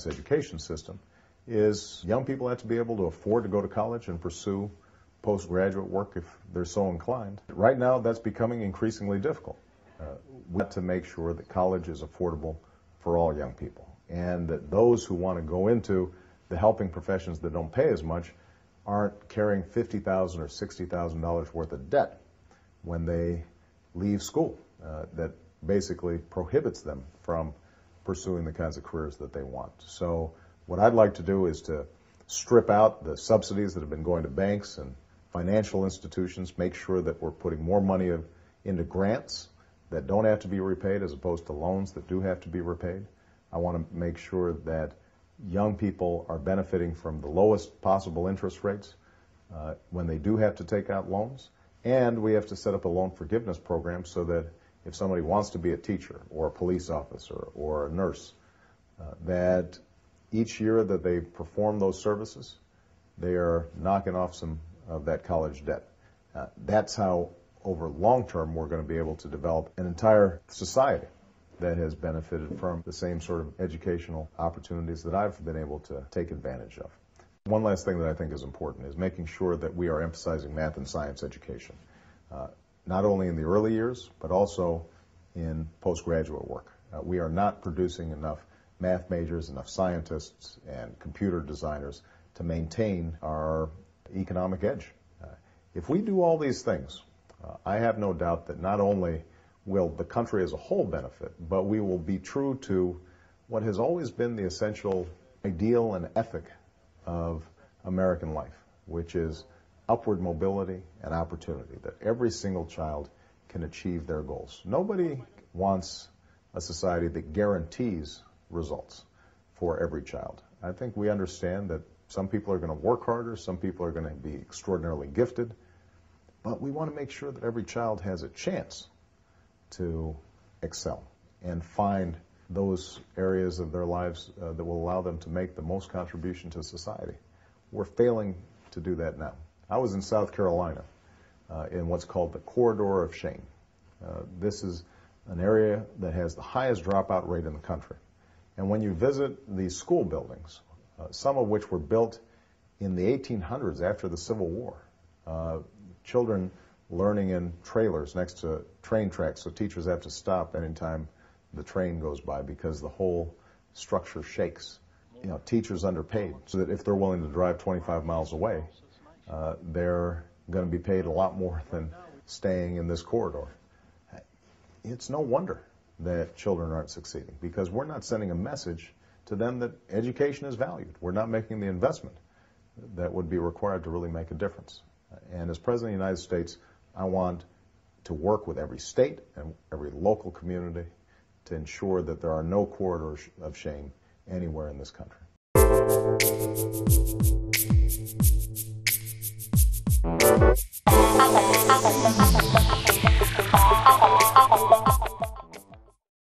U.S. education system is young people have to be able to afford to go to college and pursue postgraduate work if they're so inclined. Right now, that's becoming increasingly difficult. We have to make sure that college is affordable for all young people, and that those who want to go into the helping professions that don't pay as much aren't carrying $50,000 or $60,000 worth of debt when they leave school. That basically prohibits them from pursuing the kinds of careers that they want. So what I'd like to do is to strip out the subsidies that have been going to banks and financial institutions, make sure that we're putting more money into grants that don't have to be repaid as opposed to loans that do have to be repaid. I want to make sure that young people are benefiting from the lowest possible interest rates when they do have to take out loans. And we have to set up a loan forgiveness program so that if somebody wants to be a teacher or a police officer or a nurse, that each year that they perform those services, they are knocking off some of that college debt. That's how, over long term, we're going to be able to develop an entire society that has benefited from the same sort of educational opportunities that I've been able to take advantage of. One last thing that I think is important is making sure that we are emphasizing math and science education, not only in the early years, but also in postgraduate work. We are not producing enough math majors, enough scientists, and computer designers to maintain our economic edge. If we do all these things, I have no doubt that not only will the country as a whole benefit, but we will be true to what has always been the essential ideal and ethic of American life, which is upward mobility and opportunity, that every single child can achieve their goals. Nobody wants a society that guarantees results for every child. I think we understand that some people are going to work harder, some people are going to be extraordinarily gifted, but we want to make sure that every child has a chance to excel and find those areas of their lives that will allow them to make the most contribution to society. We're failing to do that now. I was in South Carolina in what's called the Corridor of Shame. This is an area that has the highest dropout rate in the country. And when you visit these school buildings, some of which were built in the 1800s after the Civil War, children learning in trailers next to train tracks, so teachers have to stop anytime the train goes by because the whole structure shakes. You know, teachers underpaid, so that if they're willing to drive 25 miles away, they're going to be paid a lot more than staying in this corridor. It's no wonder that children aren't succeeding, because we're not sending a message to them that education is valued. We're not making the investment that would be required to really make a difference. And as President of the United States, I want to work with every state and every local community to ensure that there are no corridors of shame anywhere in this country.